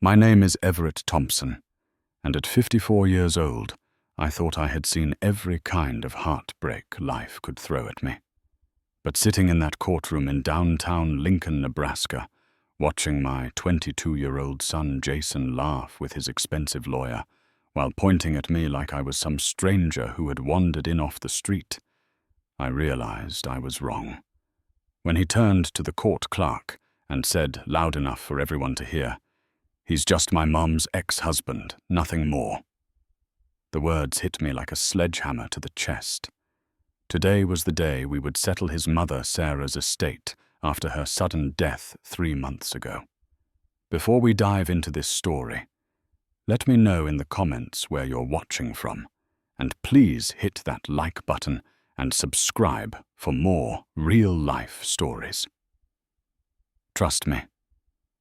My name is Everett Thompson, and at 54 years old, I thought I had seen every kind of heartbreak life could throw at me. But sitting in that courtroom in downtown Lincoln, Nebraska, watching my 22-year-old son Jason laugh with his expensive lawyer, while pointing at me like I was some stranger who had wandered in off the street, I realized I was wrong. When he turned to the court clerk and said, loud enough for everyone to hear, "He's just my mom's ex-husband, nothing more." The words hit me like a sledgehammer to the chest. Today was the day we would settle his mother Sarah's estate after her sudden death 3 months ago. Before we dive into this story, let me know in the comments where you're watching from, and please hit that like button and subscribe for more real-life stories. Trust me,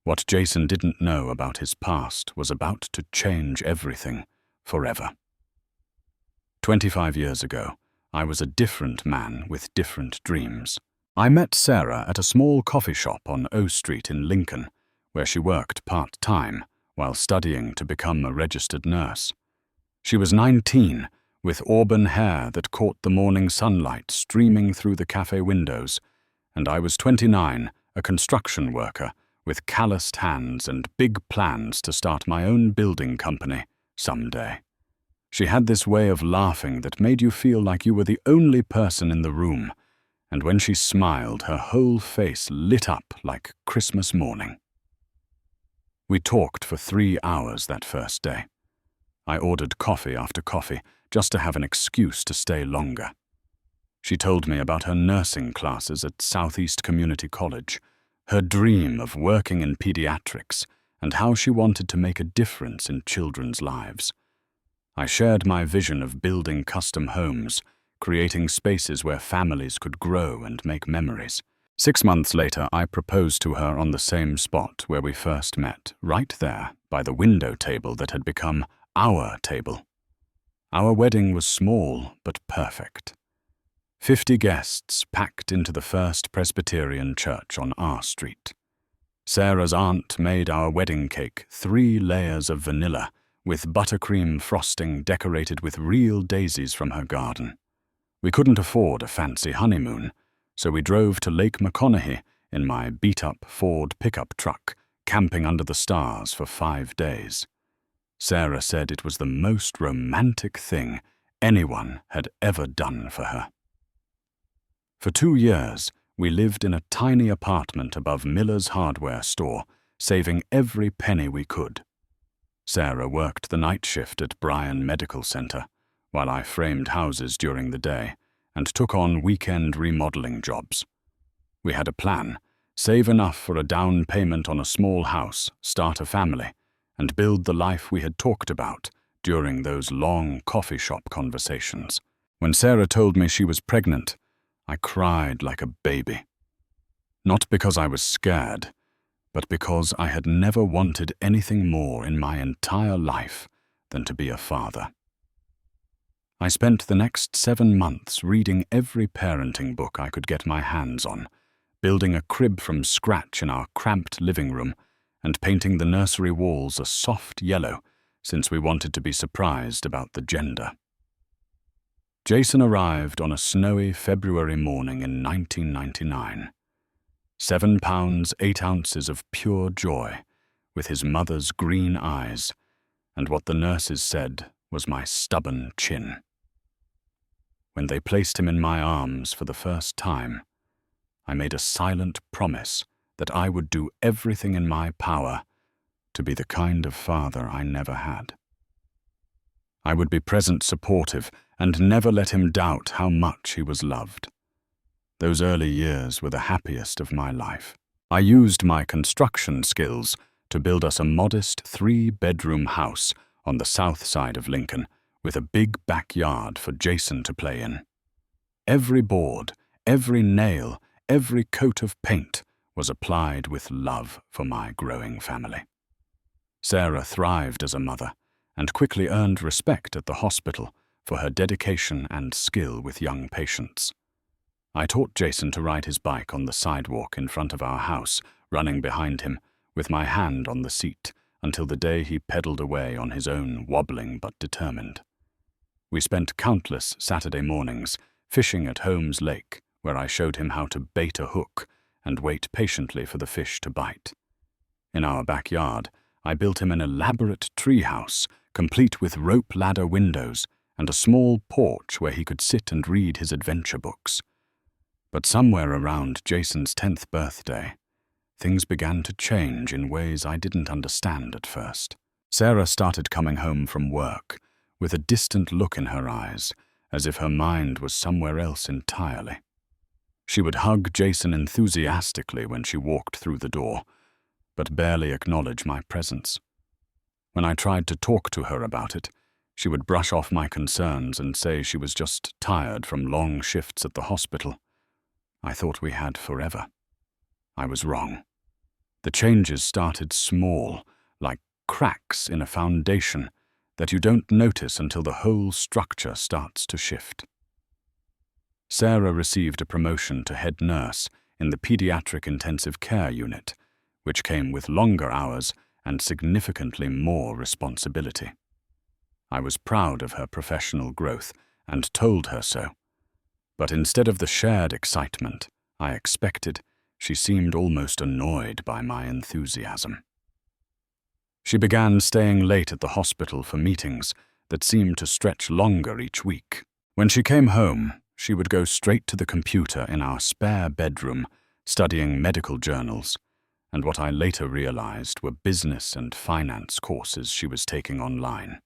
what Jason didn't know about his past was about to change everything forever. 25 years ago, I was a different man with different dreams. I met Sarah at a small coffee shop on O Street in Lincoln, where she worked part-time while studying to become a registered nurse. She was 19, with auburn hair that caught the morning sunlight streaming through the cafe windows, and I was 29, a construction worker with calloused hands and big plans to start my own building company someday. She had this way of laughing that made you feel like you were the only person in the room, and when she smiled, her whole face lit up like Christmas morning. We talked for 3 hours that first day. I ordered coffee after coffee just to have an excuse to stay longer. She told me about her nursing classes at Southeast Community College, her dream of working in pediatrics, and how she wanted to make a difference in children's lives. I shared my vision of building custom homes, creating spaces where families could grow and make memories. 6 months later, I proposed to her on the same spot where we first met, right there by the window table that had become our table. Our wedding was small but perfect. 50 guests packed into the First Presbyterian Church on R Street. Sarah's aunt made our wedding cake 3 layers of vanilla, with buttercream frosting decorated with real daisies from her garden. We couldn't afford a fancy honeymoon, so we drove to Lake McConaughey in my beat-up Ford pickup truck, camping under the stars for 5 days. Sarah said it was the most romantic thing anyone had ever done for her. For 2 years, we lived in a tiny apartment above Miller's hardware store, saving every penny we could. Sarah worked the night shift at Bryan Medical Center, while I framed houses during the day and took on weekend remodeling jobs. We had a plan: save enough for a down payment on a small house, start a family, and build the life we had talked about during those long coffee shop conversations. When Sarah told me she was pregnant, I cried like a baby. Not because I was scared, but because I had never wanted anything more in my entire life than to be a father. I spent the next 7 months reading every parenting book I could get my hands on, building a crib from scratch in our cramped living room, and painting the nursery walls a soft yellow, since we wanted to be surprised about the gender. Jason arrived on a snowy February morning in 1999. 7 pounds 8 ounces of pure joy, with his mother's green eyes, and what the nurses said was my stubborn chin. When they placed him in my arms for the first time, I made a silent promise that I would do everything in my power to be the kind of father I never had. I would be present, supportive, and never let him doubt how much he was loved. Those early years were the happiest of my life. I used my construction skills to build us a modest 3-bedroom house on the south side of Lincoln, with a big backyard for Jason to play in. Every board, every nail, every coat of paint was applied with love for my growing family. Sarah thrived as a mother and quickly earned respect at the hospital for her dedication and skill with young patients. I taught Jason to ride his bike on the sidewalk in front of our house, running behind him, with my hand on the seat, until the day he pedaled away on his own, wobbling but determined. We spent countless Saturday mornings fishing at Holmes Lake, where I showed him how to bait a hook and wait patiently for the fish to bite. In our backyard, I built him an elaborate treehouse, complete with rope ladder windows and a small porch where he could sit and read his adventure books. But somewhere around Jason's 10th birthday, things began to change in ways I didn't understand at first. Sarah started coming home from work with a distant look in her eyes, as if her mind was somewhere else entirely. She would hug Jason enthusiastically when she walked through the door, but barely acknowledge my presence. When I tried to talk to her about it, she would brush off my concerns and say she was just tired from long shifts at the hospital. I thought we had forever. I was wrong. The changes started small, like cracks in a foundation that you don't notice until the whole structure starts to shift. Sarah received a promotion to head nurse in the pediatric intensive care unit, which came with longer hours and significantly more responsibility. I was proud of her professional growth and told her so. But instead of the shared excitement I expected, she seemed almost annoyed by my enthusiasm. She began staying late at the hospital for meetings that seemed to stretch longer each week. When she came home, she would go straight to the computer in our spare bedroom, studying medical journals, and what I later realized were business and finance courses she was taking online.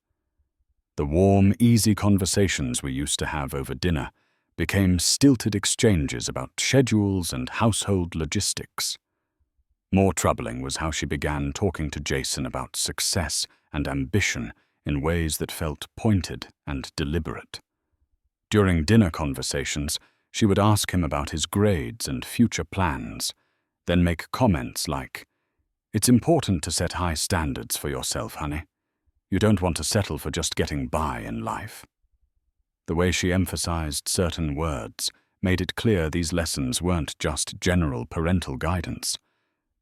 The warm, easy conversations we used to have over dinner became stilted exchanges about schedules and household logistics. More troubling was how she began talking to Jason about success and ambition in ways that felt pointed and deliberate. During dinner conversations, she would ask him about his grades and future plans, then make comments like, "It's important to set high standards for yourself, honey. You don't want to settle for just getting by in life." The way she emphasized certain words made it clear these lessons weren't just general parental guidance.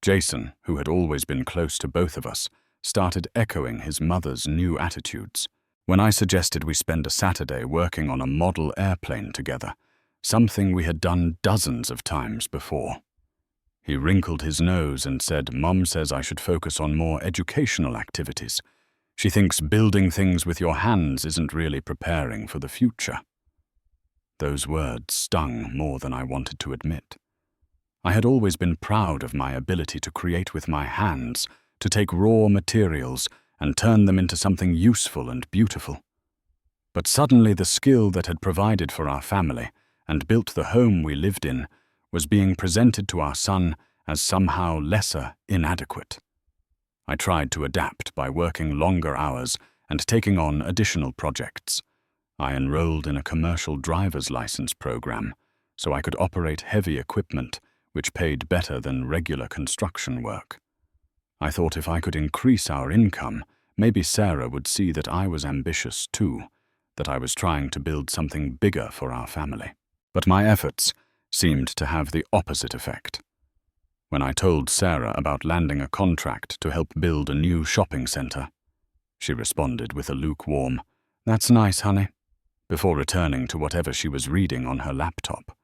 Jason, who had always been close to both of us, started echoing his mother's new attitudes. When I suggested we spend a Saturday working on a model airplane together, something we had done dozens of times before, he wrinkled his nose and said, "Mom says I should focus on more educational activities. She thinks building things with your hands isn't really preparing for the future." Those words stung more than I wanted to admit. I had always been proud of my ability to create with my hands, to take raw materials and turn them into something useful and beautiful. But suddenly the skill that had provided for our family and built the home we lived in was being presented to our son as somehow lesser inadequate. I tried to adapt by working longer hours and taking on additional projects. I enrolled in a commercial driver's license program so I could operate heavy equipment which paid better than regular construction work. I thought if I could increase our income, maybe Sarah would see that I was ambitious too, that I was trying to build something bigger for our family. But my efforts seemed to have the opposite effect. When I told Sarah about landing a contract to help build a new shopping center, she responded with a lukewarm, "That's nice, honey," before returning to whatever she was reading on her laptop.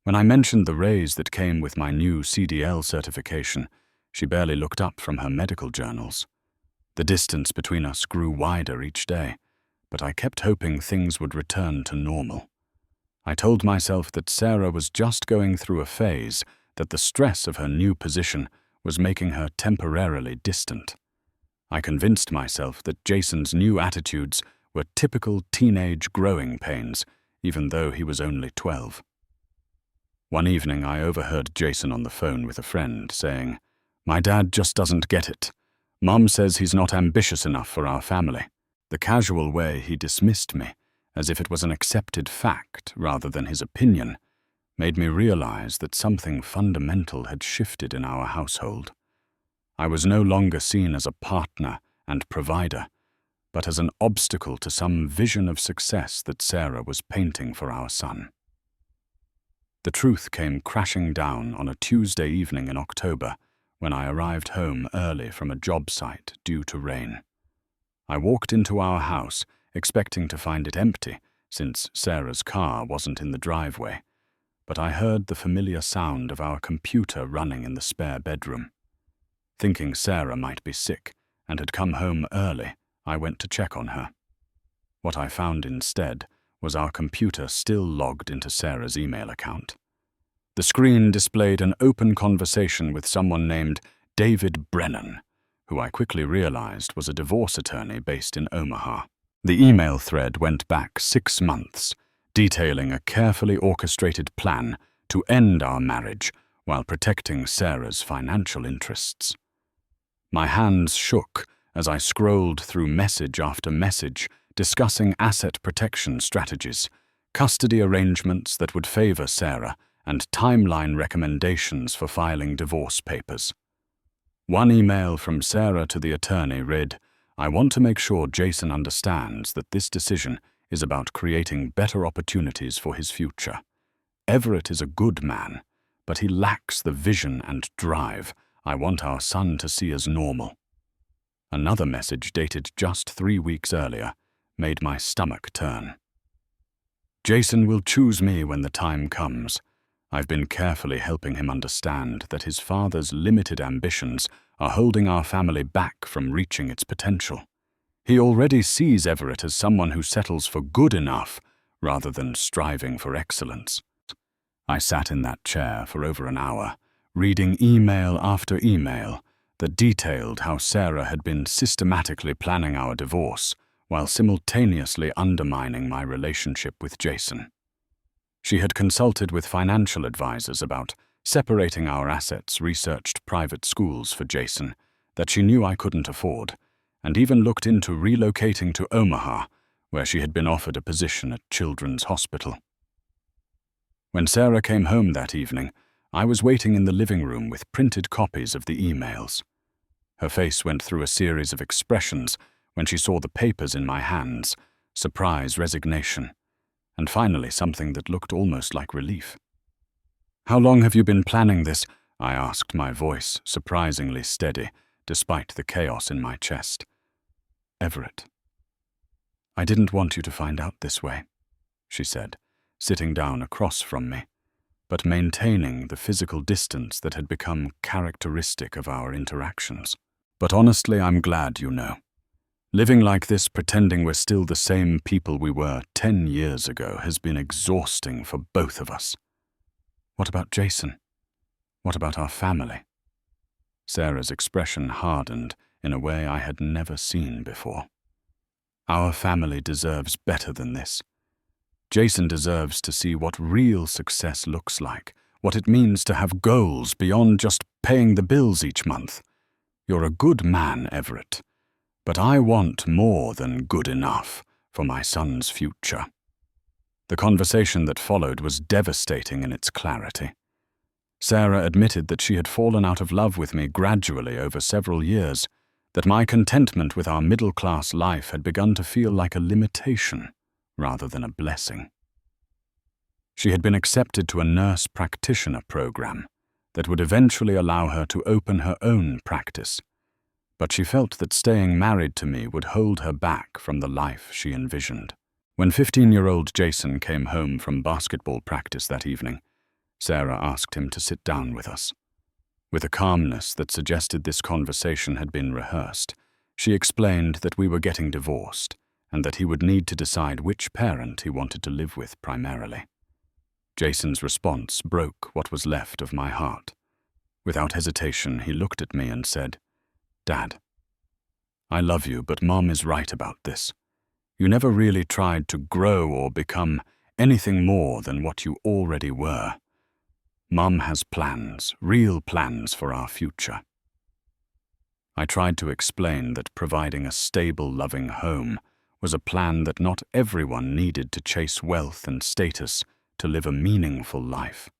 When I mentioned the raise that came with my new CDL certification, she barely looked up from her medical journals. The distance between us grew wider each day, but I kept hoping things would return to normal. I told myself that Sarah was just going through a phase, that the stress of her new position was making her temporarily distant. I convinced myself that Jason's new attitudes were typical teenage growing pains, even though he was only 12. One evening I overheard Jason on the phone with a friend saying, "My dad just doesn't get it. Mom says he's not ambitious enough for our family." The casual way he dismissed me, as if it was an accepted fact rather than his opinion, made me realize that something fundamental had shifted in our household. I was no longer seen as a partner and provider, but as an obstacle to some vision of success that Sarah was painting for our son. The truth came crashing down on a Tuesday evening in October when I arrived home early from a job site due to rain. I walked into our house, expecting to find it empty, since Sarah's car wasn't in the driveway, but I heard the familiar sound of our computer running in the spare bedroom. Thinking Sarah might be sick and had come home early, I went to check on her. What I found instead was our computer still logged into Sarah's email account. The screen displayed an open conversation with someone named David Brennan, who I quickly realized was a divorce attorney based in Omaha. The email thread went back 6 months, detailing a carefully orchestrated plan to end our marriage while protecting Sarah's financial interests. My hands shook as I scrolled through message after message discussing asset protection strategies, custody arrangements that would favor Sarah, and timeline recommendations for filing divorce papers. One email from Sarah to the attorney read, "I want to make sure Jason understands that this decision is about creating better opportunities for his future. Everett is a good man, but he lacks the vision and drive I want our son to see as normal." Another message dated just 3 weeks earlier made my stomach turn. "Jason will choose me when the time comes. I've been carefully helping him understand that his father's limited ambitions are holding our family back from reaching its potential. He already sees Everett as someone who settles for good enough rather than striving for excellence." I sat in that chair for over an hour, reading email after email that detailed how Sarah had been systematically planning our divorce while simultaneously undermining my relationship with Jason. She had consulted with financial advisors about separating our assets, researched private schools for Jason that she knew I couldn't afford, and even looked into relocating to Omaha, where she had been offered a position at Children's Hospital. When Sarah came home that evening, I was waiting in the living room with printed copies of the emails. Her face went through a series of expressions when she saw the papers in my hands: surprise, resignation, and finally something that looked almost like relief. "How long have you been planning this?" I asked, my voice surprisingly steady, despite the chaos in my chest. "Everett, I didn't want you to find out this way," she said, sitting down across from me, but maintaining the physical distance that had become characteristic of our interactions. "But honestly, I'm glad you know. Living like this, pretending we're still the same people we were 10 years ago, has been exhausting for both of us." "What about Jason? What about our family?" Sarah's expression hardened in a way I had never seen before. "Our family deserves better than this. Jason deserves to see what real success looks like, what it means to have goals beyond just paying the bills each month. You're a good man, Everett, but I want more than good enough for my son's future." The conversation that followed was devastating in its clarity. Sarah admitted that she had fallen out of love with me gradually over several years, that my contentment with our middle-class life had begun to feel like a limitation rather than a blessing. She had been accepted to a nurse practitioner program that would eventually allow her to open her own practice, but she felt that staying married to me would hold her back from the life she envisioned. When 15-year-old Jason came home from basketball practice that evening, Sarah asked him to sit down with us. With a calmness that suggested this conversation had been rehearsed, she explained that we were getting divorced and that he would need to decide which parent he wanted to live with primarily. Jason's response broke what was left of my heart. Without hesitation, he looked at me and said, "Dad, I love you, but Mom is right about this. You never really tried to grow or become anything more than what you already were. Mom has plans, real plans for our future." I tried to explain that providing a stable, loving home was a plan that not everyone needed to chase wealth and status to live a meaningful life.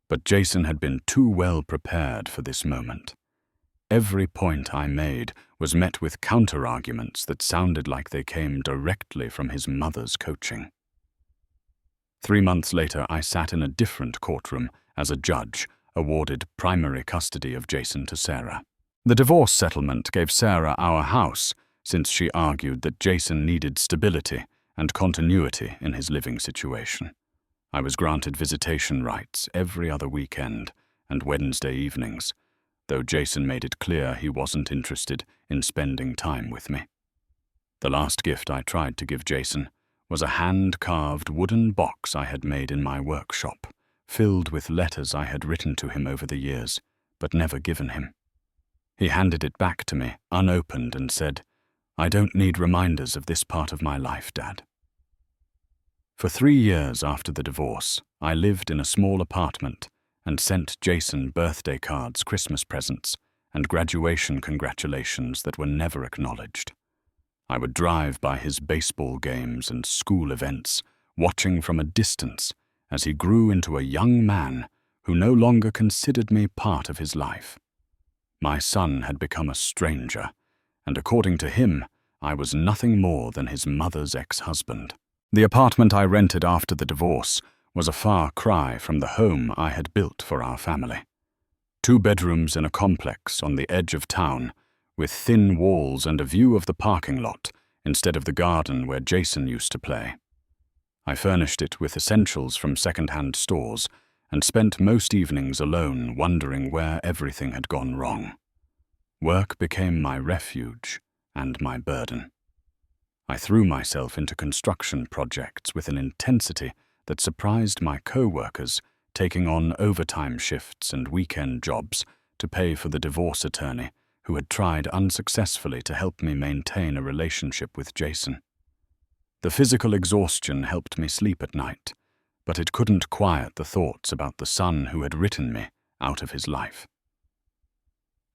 But Jason had been too well prepared for this moment. Every point I made was met with counter-arguments that sounded like they came directly from his mother's coaching. 3 months later, I sat in a different courtroom as a judge, awarded primary custody of Jason to Sarah. The divorce settlement gave Sarah our house, since she argued that Jason needed stability and continuity in his living situation. I was granted visitation rights every other weekend and Wednesday evenings, though Jason made it clear he wasn't interested in spending time with me. The last gift I tried to give Jason was a hand-carved wooden box I had made in my workshop, filled with letters I had written to him over the years, but never given him. He handed it back to me, unopened, and said, "I don't need reminders of this part of my life, Dad." For 3 years after the divorce, I lived in a small apartment and sent Jason birthday cards, Christmas presents, and graduation congratulations that were never acknowledged. I would drive by his baseball games and school events, watching from a distance as he grew into a young man who no longer considered me part of his life. My son had become a stranger, and according to him, I was nothing more than his mother's ex-husband. The apartment I rented after the divorce was a far cry from the home I had built for our family. 2 bedrooms in a complex on the edge of town, with thin walls and a view of the parking lot instead of the garden where Jason used to play. I furnished it with essentials from second-hand stores and spent most evenings alone wondering where everything had gone wrong. Work became my refuge and my burden. I threw myself into construction projects with an intensity that surprised my co-workers, taking on overtime shifts and weekend jobs to pay for the divorce attorney who had tried unsuccessfully to help me maintain a relationship with Jason. The physical exhaustion helped me sleep at night, but it couldn't quiet the thoughts about the son who had written me out of his life.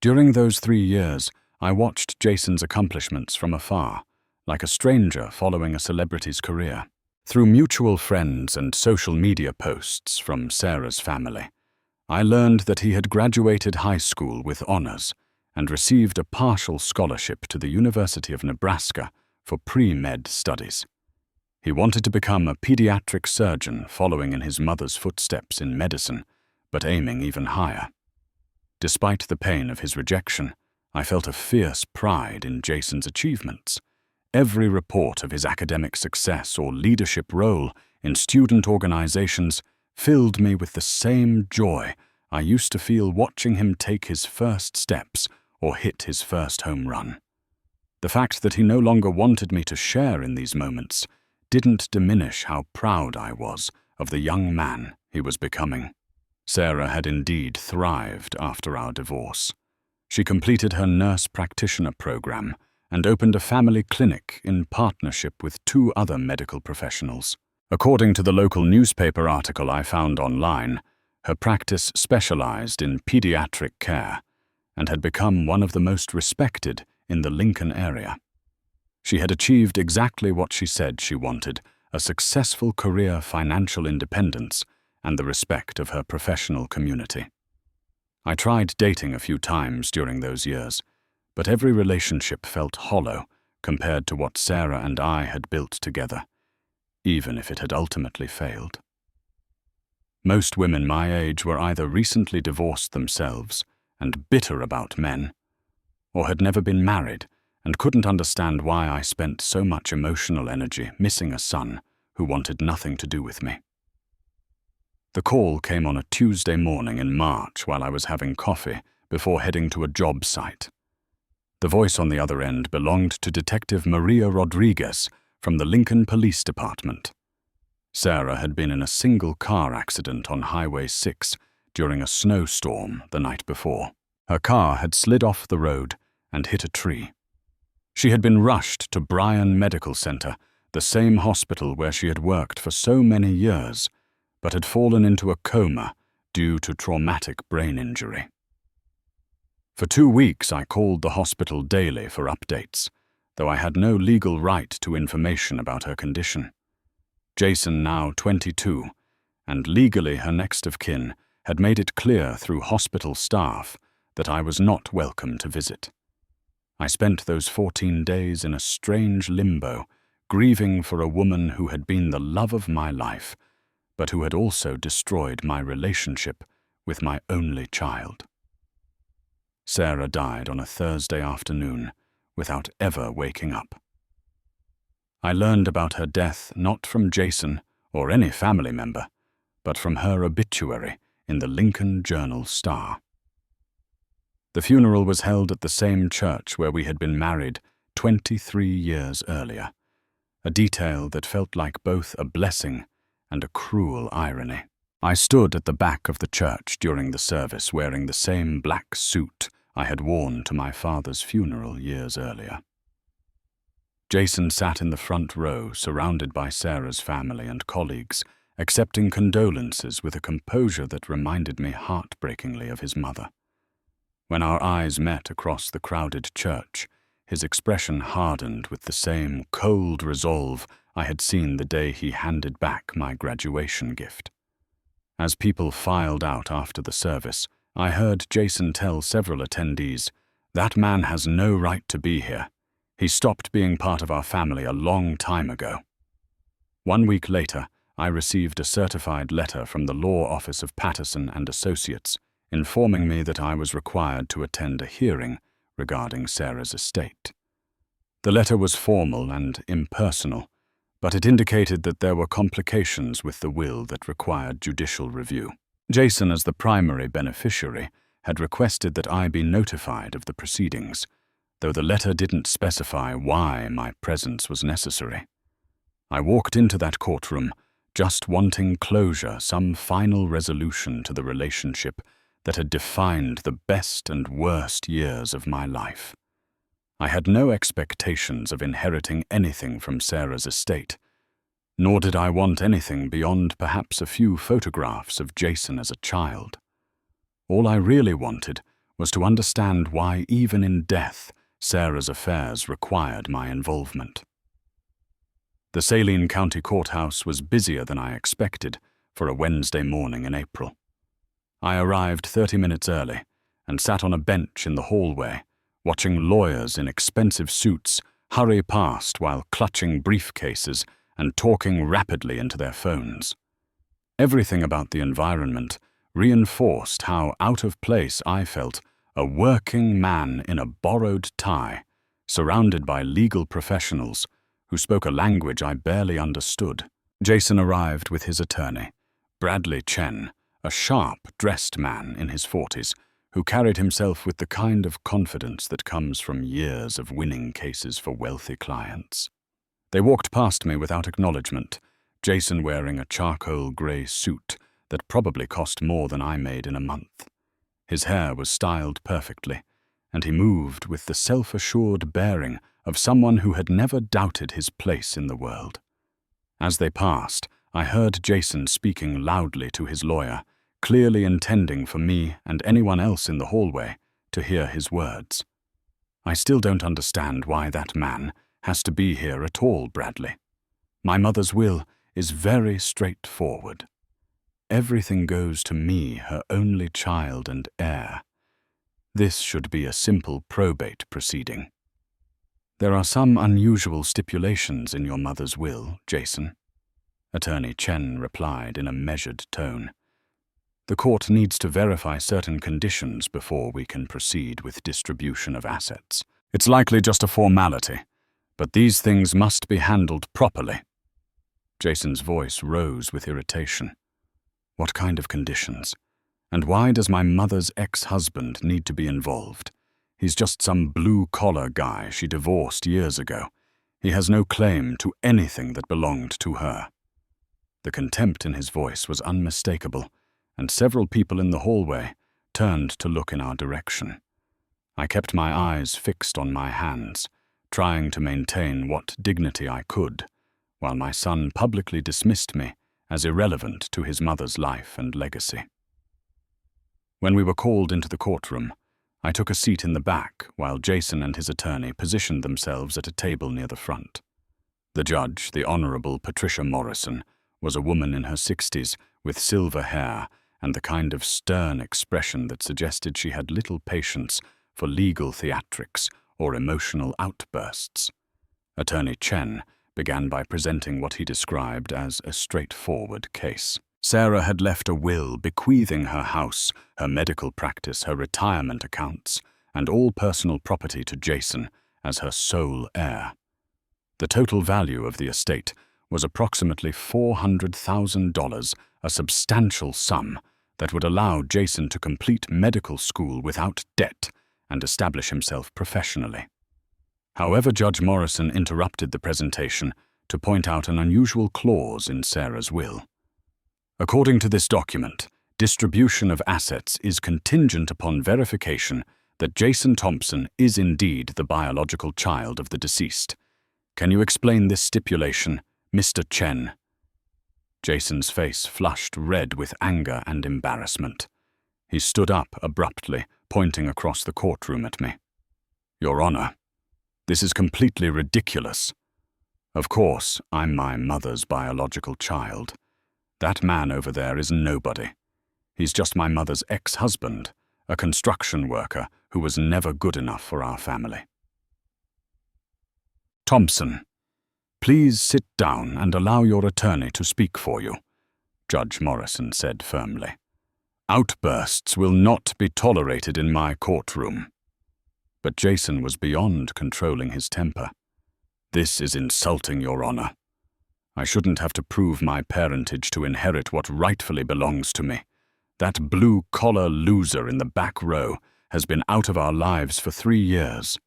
During those 3 years, I watched Jason's accomplishments from afar, like a stranger following a celebrity's career. Through mutual friends and social media posts from Sarah's family, I learned that he had graduated high school with honors and received a partial scholarship to the University of Nebraska for pre-med studies. He wanted to become a pediatric surgeon, following in his mother's footsteps in medicine, but aiming even higher. Despite the pain of his rejection, I felt a fierce pride in Jason's achievements. Every report of his academic success or leadership role in student organizations filled me with the same joy I used to feel watching him take his first steps or hit his first home run. The fact that he no longer wanted me to share in these moments didn't diminish how proud I was of the young man he was becoming. Sarah had indeed thrived after our divorce. She completed her nurse practitioner program and opened a family clinic in partnership with 2 other medical professionals. According to the local newspaper article I found online, her practice specialized in pediatric care and had become one of the most respected in the Lincoln area. She had achieved exactly what she said she wanted: a successful career, financial independence, and the respect of her professional community. I tried dating a few times during those years, but every relationship felt hollow compared to what Sarah and I had built together, even if it had ultimately failed. Most women my age were either recently divorced themselves and bitter about men, or had never been married and couldn't understand why I spent so much emotional energy missing a son who wanted nothing to do with me. The call came on a Tuesday morning in March while I was having coffee before heading to a job site. The voice on the other end belonged to Detective Maria Rodriguez from the Lincoln Police Department. Sarah had been in a single car accident on Highway 6 during a snowstorm the night before. Her car had slid off the road and hit a tree. She had been rushed to Bryan Medical Center, the same hospital where she had worked for so many years, but had fallen into a coma due to traumatic brain injury. For 2 weeks I called the hospital daily for updates, though I had no legal right to information about her condition. Jason, now 22, and legally her next of kin, had made it clear through hospital staff that I was not welcome to visit. I spent those 14 days in a strange limbo, grieving for a woman who had been the love of my life, but who had also destroyed my relationship with my only child. Sarah died on a Thursday afternoon without ever waking up. I learned about her death not from Jason or any family member, but from her obituary in the Lincoln Journal-Star. The funeral was held at the same church where we had been married 23 years earlier, a detail that felt like both a blessing and a cruel irony. I stood at the back of the church during the service wearing the same black suit I had worn to my father's funeral years earlier. Jason sat in the front row, surrounded by Sarah's family and colleagues, accepting condolences with a composure that reminded me heartbreakingly of his mother. When our eyes met across the crowded church, his expression hardened with the same cold resolve I had seen the day he handed back my graduation gift. As people filed out after the service, I heard Jason tell several attendees, "That man has no right to be here. He stopped being part of our family a long time ago." 1 week later, I received a certified letter from the law office of Patterson and Associates, informing me that I was required to attend a hearing regarding Sarah's estate. The letter was formal and impersonal, but it indicated that there were complications with the will that required judicial review. Jason, as the primary beneficiary, had requested that I be notified of the proceedings, though the letter didn't specify why my presence was necessary. I walked into that courtroom just wanting closure, some final resolution to the relationship that had defined the best and worst years of my life. I had no expectations of inheriting anything from Sarah's estate, nor did I want anything beyond perhaps a few photographs of Jason as a child. All I really wanted was to understand why, even in death, Sarah's affairs required my involvement. The Saline County Courthouse was busier than I expected for a Wednesday morning in April. I arrived 30 minutes early and sat on a bench in the hallway, watching lawyers in expensive suits hurry past while clutching briefcases and talking rapidly into their phones. Everything about the environment reinforced how out of place I felt, a working man in a borrowed tie, surrounded by legal professionals who spoke a language I barely understood. Jason arrived with his attorney, Bradley Chen, a sharp-dressed man in his 40s who carried himself with the kind of confidence that comes from years of winning cases for wealthy clients. They walked past me without acknowledgement, Jason wearing a charcoal grey suit that probably cost more than I made in a month. His hair was styled perfectly, and he moved with the self-assured bearing of someone who had never doubted his place in the world. As they passed, I heard Jason speaking loudly to his lawyer, clearly intending for me and anyone else in the hallway to hear his words. "I still don't understand why that man has to be here at all, Bradley. My mother's will is very straightforward. Everything goes to me, her only child and heir. This should be a simple probate proceeding." "There are some unusual stipulations in your mother's will, Jason," Attorney Chen replied in a measured tone. "The court needs to verify certain conditions before we can proceed with distribution of assets. It's likely just a formality, but these things must be handled properly." Jason's voice rose with irritation. "What kind of conditions? And why does my mother's ex-husband need to be involved? He's just some blue-collar guy she divorced years ago. He has no claim to anything that belonged to her." The contempt in his voice was unmistakable, and several people in the hallway turned to look in our direction. I kept my eyes fixed on my hands, trying to maintain what dignity I could, while my son publicly dismissed me as irrelevant to his mother's life and legacy. When we were called into the courtroom, I took a seat in the back while Jason and his attorney positioned themselves at a table near the front. The judge, the Honorable Patricia Morrison, was a woman in her 60s with silver hair and the kind of stern expression that suggested she had little patience for legal theatrics or emotional outbursts. Attorney Chen began by presenting what he described as a straightforward case. Sarah had left a will bequeathing her house, her medical practice, her retirement accounts, and all personal property to Jason as her sole heir. The total value of the estate was approximately $400,000, a substantial sum that would allow Jason to complete medical school without debt and establish himself professionally. However, Judge Morrison interrupted the presentation to point out an unusual clause in Sarah's will. According to this document, distribution of assets is contingent upon verification that Jason Thompson is indeed the biological child of the deceased. Can you explain this stipulation, Mr. Chen? Jason's face flushed red with anger and embarrassment. He stood up abruptly, pointing across the courtroom at me. Your Honor, this is completely ridiculous. Of course, I'm my mother's biological child. That man over there is nobody. He's just my mother's ex-husband, a construction worker who was never good enough for our family. Thompson, please sit down and allow your attorney to speak for you, Judge Morrison said firmly. Outbursts will not be tolerated in my courtroom. But Jason was beyond controlling his temper. This is insulting, Your Honor. I shouldn't have to prove my parentage to inherit what rightfully belongs to me. That blue-collar loser in the back row has been out of our lives for 3 years.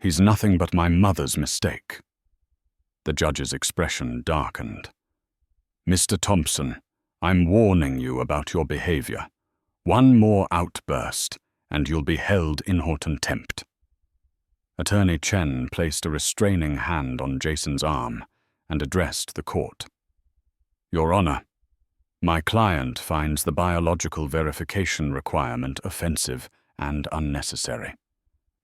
He's nothing but my mother's mistake. The judge's expression darkened. Mr. Thompson, I'm warning you about your behavior. One more outburst, and you'll be held in contempt. Attorney Chen placed a restraining hand on Jason's arm and addressed the court. Your Honor, my client finds the biological verification requirement offensive and unnecessary.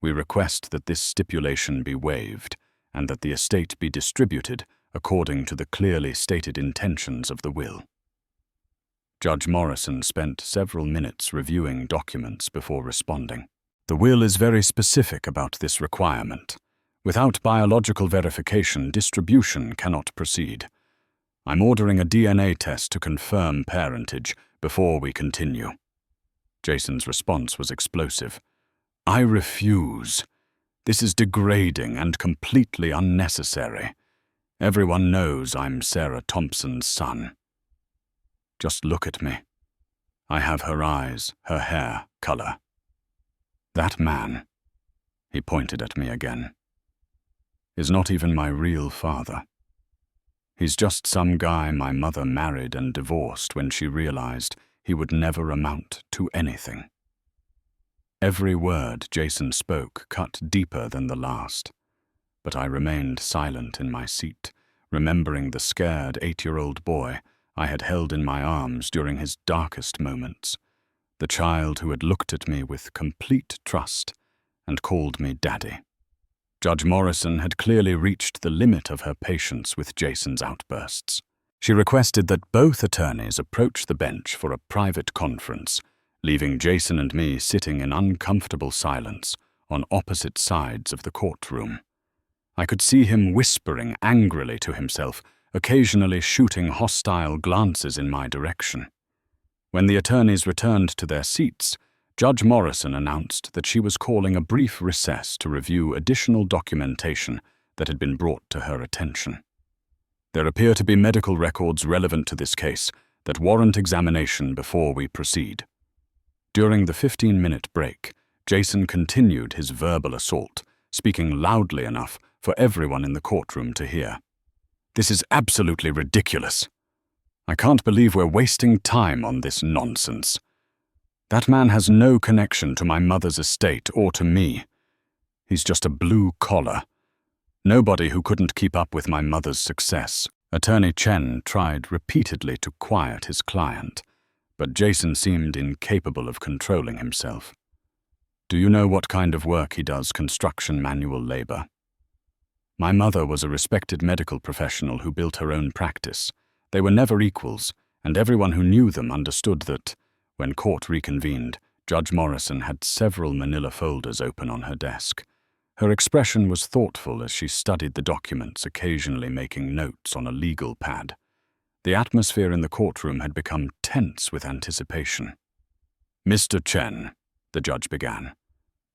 We request that this stipulation be waived and that the estate be distributed according to the clearly stated intentions of the will. Judge Morrison spent several minutes reviewing documents before responding. The will is very specific about this requirement. Without biological verification, distribution cannot proceed. I'm ordering a DNA test to confirm parentage before we continue. Jason's response was explosive. I refuse. This is degrading and completely unnecessary. Everyone knows I'm Sarah Thompson's son. Just look at me. I have her eyes, her hair, color. That man, he pointed at me again, is not even my real father. He's just some guy my mother married and divorced when she realized he would never amount to anything. Every word Jason spoke cut deeper than the last, but I remained silent in my seat, remembering the scared 8-year-old boy I had held in my arms during his darkest moments, the child who had looked at me with complete trust and called me Daddy. Judge Morrison had clearly reached the limit of her patience with Jason's outbursts. She requested that both attorneys approach the bench for a private conference, leaving Jason and me sitting in uncomfortable silence on opposite sides of the courtroom. I could see him whispering angrily to himself, occasionally shooting hostile glances in my direction. When the attorneys returned to their seats, Judge Morrison announced that she was calling a brief recess to review additional documentation that had been brought to her attention. There appear to be medical records relevant to this case that warrant examination before we proceed. During the 15-minute break, Jason continued his verbal assault, speaking loudly enough for everyone in the courtroom to hear. This is absolutely ridiculous. I can't believe we're wasting time on this nonsense. That man has no connection to my mother's estate or to me. He's just a blue collar. Nobody who couldn't keep up with my mother's success. Attorney Chen tried repeatedly to quiet his client, but Jason seemed incapable of controlling himself. Do you know what kind of work he does, construction manual labor? My mother was a respected medical professional who built her own practice. They were never equals, and everyone who knew them understood that, when court reconvened, Judge Morrison had several manila folders open on her desk. Her expression was thoughtful as she studied the documents, occasionally making notes on a legal pad. The atmosphere in the courtroom had become tense with anticipation. "Mr. Chen," the judge began,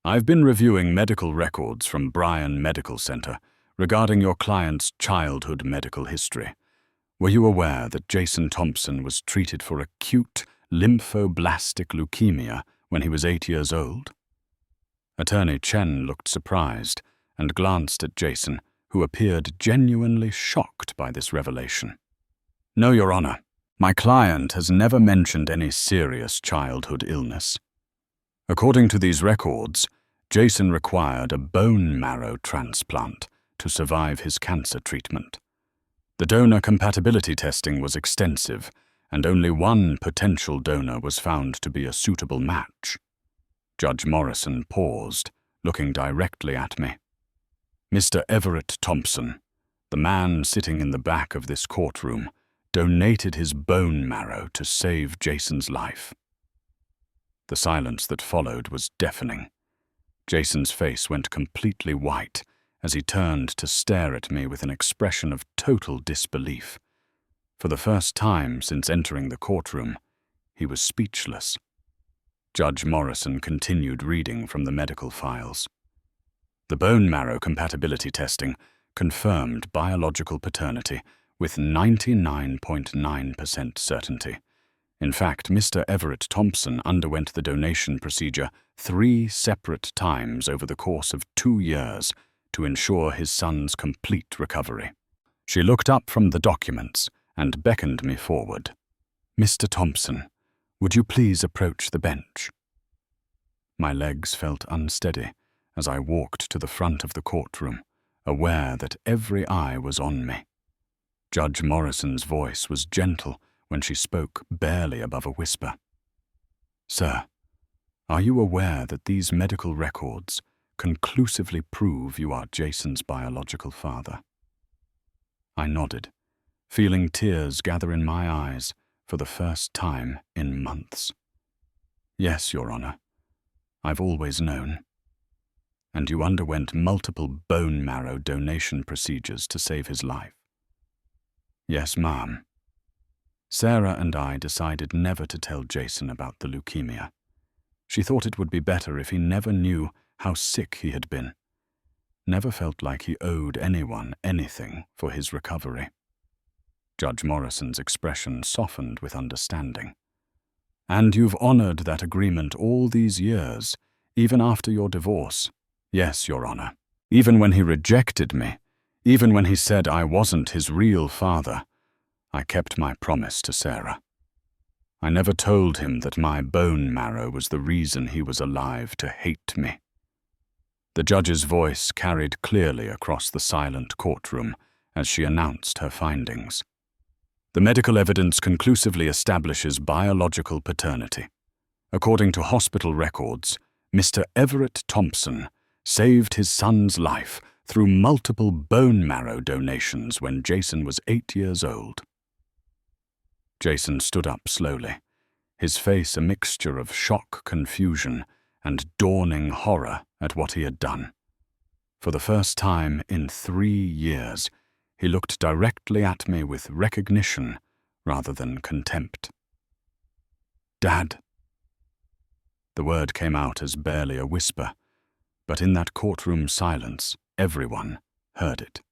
"I've been reviewing medical records from Bryan Medical Center regarding your client's childhood medical history. Were you aware that Jason Thompson was treated for acute lymphoblastic leukemia when he was 8 years old?" Attorney Chen looked surprised and glanced at Jason, who appeared genuinely shocked by this revelation. "No, Your Honor. My client has never mentioned any serious childhood illness. According to these records, Jason required a bone marrow transplant to survive his cancer treatment. The donor compatibility testing was extensive, and only one potential donor was found to be a suitable match." Judge Morrison paused, looking directly at me. "Mr. Everett Thompson, the man sitting in the back of this courtroom, donated his bone marrow to save Jason's life." The silence that followed was deafening. Jason's face went completely white as he turned to stare at me with an expression of total disbelief. For the first time since entering the courtroom, he was speechless. Judge Morrison continued reading from the medical files. "The bone marrow compatibility testing confirmed biological paternity with 99.9% certainty. In fact, Mr. Everett Thompson underwent the donation procedure 3 separate times over the course of 2 years to ensure his son's complete recovery." She looked up from the documents and beckoned me forward. "Mr. Thompson, would you please approach the bench?" My legs felt unsteady as I walked to the front of the courtroom, aware that every eye was on me. Judge Morrison's voice was gentle when she spoke barely above a whisper. "Sir, are you aware that these medical records conclusively prove you are Jason's biological father?" I nodded, feeling tears gather in my eyes for the first time in months. "Yes, Your Honor. I've always known." "And you underwent multiple bone marrow donation procedures to save his life?" "Yes, ma'am." Sarah and I decided never to tell Jason about the leukemia. She thought it would be better if he never knew how sick he had been. Never felt like he owed anyone anything for his recovery. Judge Morrison's expression softened with understanding. "And you've honored that agreement all these years, even after your divorce?" "Yes, Your Honor. Even when he rejected me, even when he said I wasn't his real father, I kept my promise to Sarah. I never told him that my bone marrow was the reason he was alive to hate me." The judge's voice carried clearly across the silent courtroom as she announced her findings. "The medical evidence conclusively establishes biological paternity. According to hospital records, Mr. Everett Thompson saved his son's life through multiple bone marrow donations when Jason was 8 years old." Jason stood up slowly, his face a mixture of shock, confusion, and dawning horror at what he had done. For the first time in 3 years, he looked directly at me with recognition rather than contempt. "Dad." The word came out as barely a whisper, but in that courtroom silence, everyone heard it.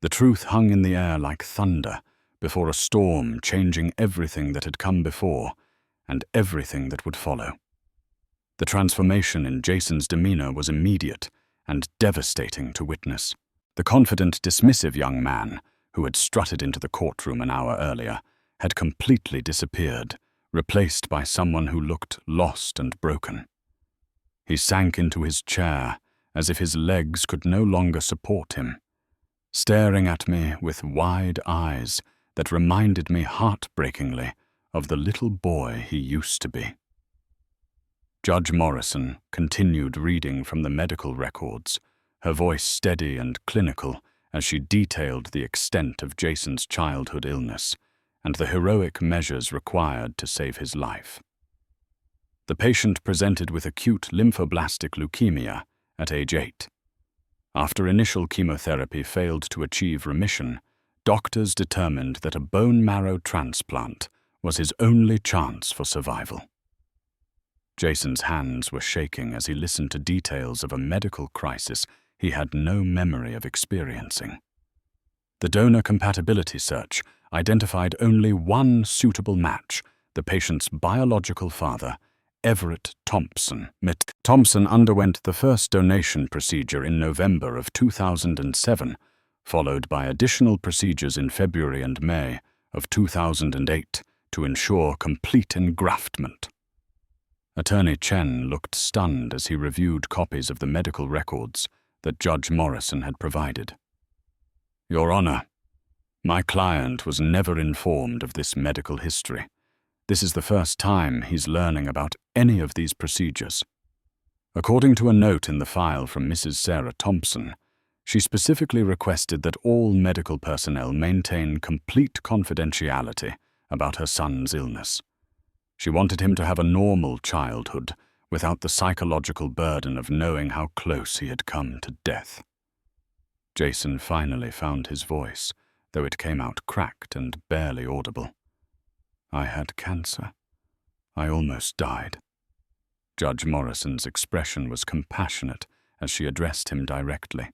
The truth hung in the air like thunder before a storm, changing everything that had come before and everything that would follow. The transformation in Jason's demeanor was immediate and devastating to witness. The confident, dismissive young man who had strutted into the courtroom an hour earlier had completely disappeared, replaced by someone who looked lost and broken. He sank into his chair as if his legs could no longer support him, staring at me with wide eyes that reminded me heartbreakingly of the little boy he used to be. Judge Morrison continued reading from the medical records, her voice steady and clinical as she detailed the extent of Jason's childhood illness and the heroic measures required to save his life. The patient presented with acute lymphoblastic leukemia at age 8. After initial chemotherapy failed to achieve remission, doctors determined that a bone marrow transplant was his only chance for survival. Jason's hands were shaking as he listened to details of a medical crisis he had no memory of experiencing. The donor compatibility search identified only one suitable match: the patient's biological father, Everett Thompson. Thompson underwent the first donation procedure in November of 2007, followed by additional procedures in February and May of 2008 to ensure complete engraftment. Attorney Chen looked stunned as he reviewed copies of the medical records that Judge Morrison had provided. "Your Honor, my client was never informed of this medical history. This is the first time he's learning about any of these procedures." According to a note in the file from Mrs. Sarah Thompson, she specifically requested that all medical personnel maintain complete confidentiality about her son's illness. She wanted him to have a normal childhood without the psychological burden of knowing how close he had come to death. Jason finally found his voice, though it came out cracked and barely audible. "I had cancer. I almost died." Judge Morrison's expression was compassionate as she addressed him directly.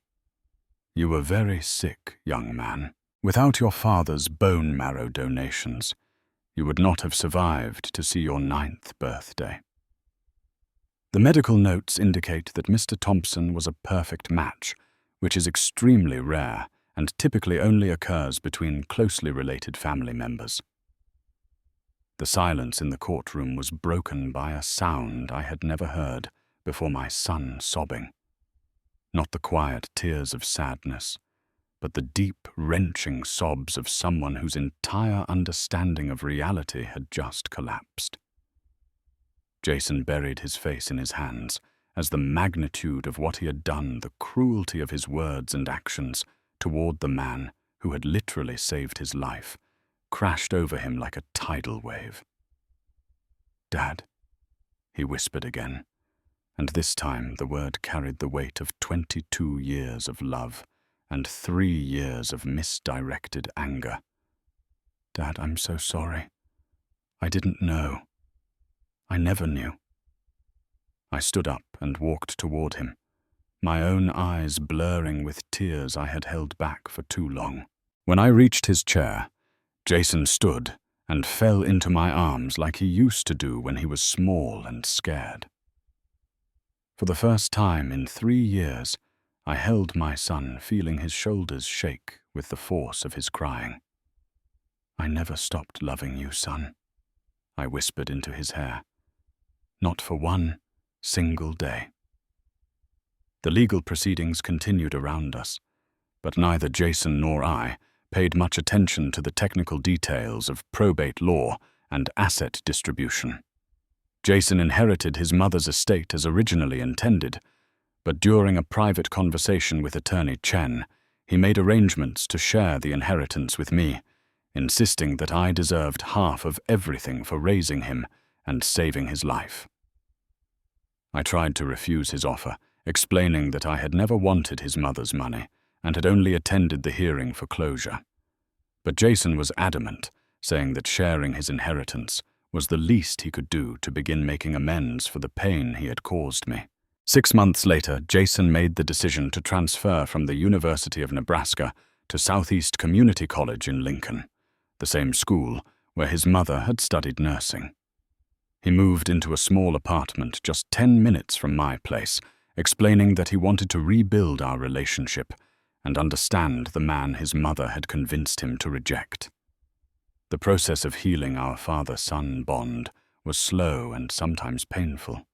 "You were very sick, young man. Without your father's bone marrow donations, you would not have survived to see your 9th birthday." The medical notes indicate that Mr. Thompson was a perfect match, which is extremely rare and typically only occurs between closely related family members. The silence in the courtroom was broken by a sound I had never heard before: my son sobbing. Not the quiet tears of sadness, but the deep, wrenching sobs of someone whose entire understanding of reality had just collapsed. Jason buried his face in his hands as the magnitude of what he had done, the cruelty of his words and actions toward the man who had literally saved his life, crashed over him like a tidal wave. "Dad," he whispered again, and this time the word carried the weight of 22 years of love and 3 years of misdirected anger. "Dad, I'm so sorry. I didn't know. I never knew." I stood up and walked toward him, my own eyes blurring with tears I had held back for too long. When I reached his chair, Jason stood and fell into my arms like he used to do when he was small and scared. For the first time in 3 years, I held my son, feeling his shoulders shake with the force of his crying. "I never stopped loving you, son," I whispered into his hair. "Not for one single day." The legal proceedings continued around us, but neither Jason nor I paid much attention to the technical details of probate law and asset distribution. Jason inherited his mother's estate as originally intended, but during a private conversation with Attorney Chen, he made arrangements to share the inheritance with me, insisting that I deserved half of everything for raising him and saving his life. I tried to refuse his offer, explaining that I had never wanted his mother's money and had only attended the hearing for closure. But Jason was adamant, saying that sharing his inheritance was the least he could do to begin making amends for the pain he had caused me. 6 months later, Jason made the decision to transfer from the University of Nebraska to Southeast Community College in Lincoln, the same school where his mother had studied nursing. He moved into a small apartment just 10 minutes from my place, explaining that he wanted to rebuild our relationship and understand the man his mother had convinced him to reject. The process of healing our father-son bond was slow and sometimes painful.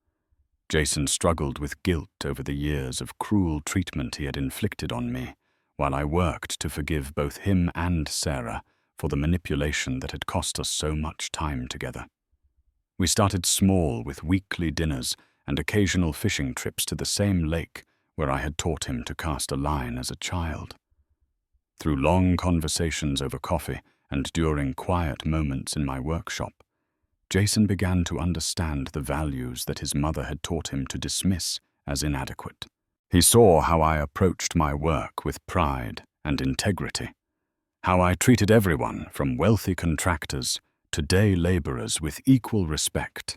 Jason struggled with guilt over the years of cruel treatment he had inflicted on me, while I worked to forgive both him and Sarah for the manipulation that had cost us so much time together. We started small with weekly dinners and occasional fishing trips to the same lake where I had taught him to cast a line as a child. Through long conversations over coffee and during quiet moments in my workshop, Jason began to understand the values that his mother had taught him to dismiss as inadequate. He saw how I approached my work with pride and integrity, How I treated everyone, from wealthy contractors to day laborers, with equal respect,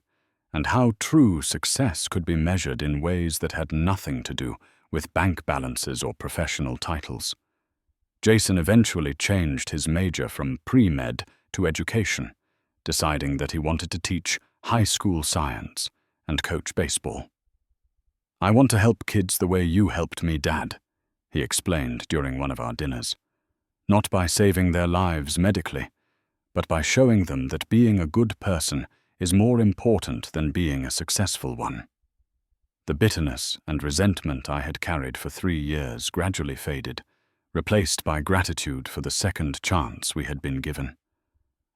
and how true success could be measured in ways that had nothing to do with bank balances or professional titles. Jason eventually changed his major from pre-med to education, deciding that he wanted to teach high school science and coach baseball. "I want to help kids the way you helped me, Dad," he explained during one of our dinners. "Not by saving their lives medically, but by showing them that being a good person is more important than being a successful one." The bitterness and resentment I had carried for 3 years gradually faded, replaced by gratitude for the second chance we had been given.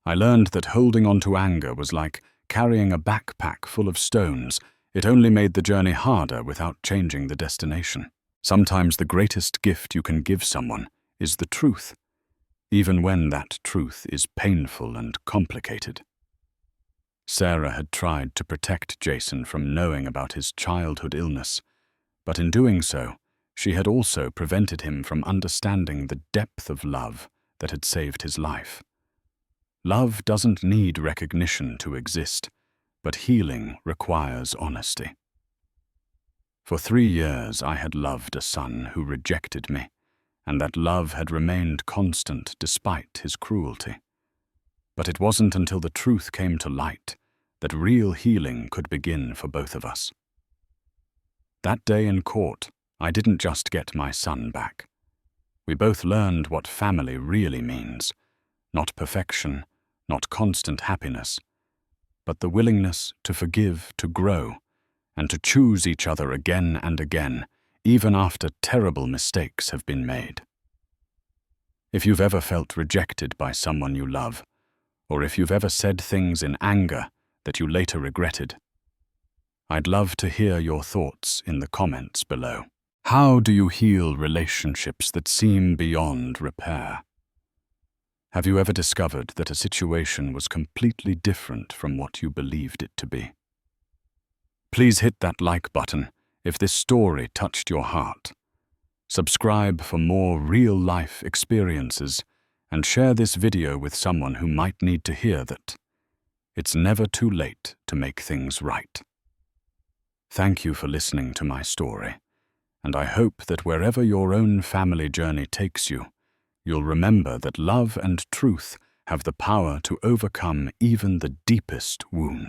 I learned that holding on to anger was like carrying a backpack full of stones. It only made the journey harder without changing the destination. Sometimes the greatest gift you can give someone is the truth, even when that truth is painful and complicated. Sarah had tried to protect Jason from knowing about his childhood illness, but in doing so, she had also prevented him from understanding the depth of love that had saved his life. Love doesn't need recognition to exist, but healing requires honesty. For 3 years I had loved a son who rejected me, and that love had remained constant despite his cruelty. But it wasn't until the truth came to light that real healing could begin for both of us. That day in court, I didn't just get my son back. We both learned what family really means: not perfection, not constant happiness, but the willingness to forgive, to grow, and to choose each other again and again, even after terrible mistakes have been made. If you've ever felt rejected by someone you love, or if you've ever said things in anger that you later regretted, I'd love to hear your thoughts in the comments below. How do you heal relationships that seem beyond repair? Have you ever discovered that a situation was completely different from what you believed it to be? Please hit that like button if this story touched your heart. Subscribe for more real-life experiences, and share this video with someone who might need to hear that it's never too late to make things right. Thank you for listening to my story, and I hope that wherever your own family journey takes you, you'll remember that love and truth have the power to overcome even the deepest wounds.